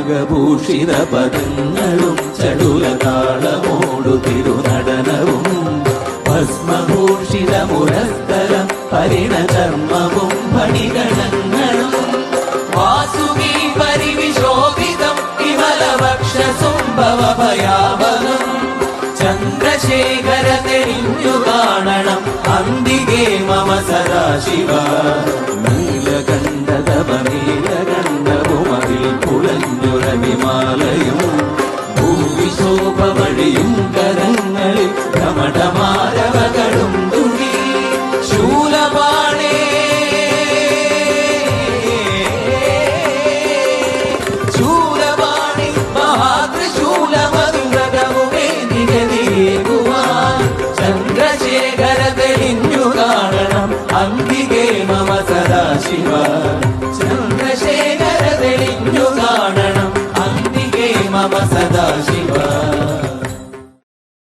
നാഗഭൂഷിത പദങ്ങളും ചടുലതാളമോടു തിരുനടനവും ഭസ്മഭൂഷിത മുരസ്തരം പരിണചർമ്മവും ഫണിഗണങ്ങളും വാസുകി പരിവിശോഭിതം വിമലവക്ഷസുംഭവഭയാവനം ചന്ദ്രശേഖര തെളിഞ്ഞു കാണണം അന്തികേ മമ സദാശിവ നീലകണ്ഠതപനീലകണ്ഠവുമതിൽ കുളഞ്ഞുരവിമാലയും ഭൂവിശോഭ വഴിയും കരങ്ങളിൽ ഭ്രമടമാരവകളും തുണി ശൂലപാണേ ശൂലപാണി മഹാത്രിശൂലമധുരകവുമേ നിഗതിയേകുവാൻ ചന്ദ്രശേഖര തെളിഞ്ഞു കാണണം അന്തികേ മമ സദാശിവ ചന്ദ്രശേഖര തെളിഞ്ഞു കാണണം അന്തികേ മമ സദാശിവ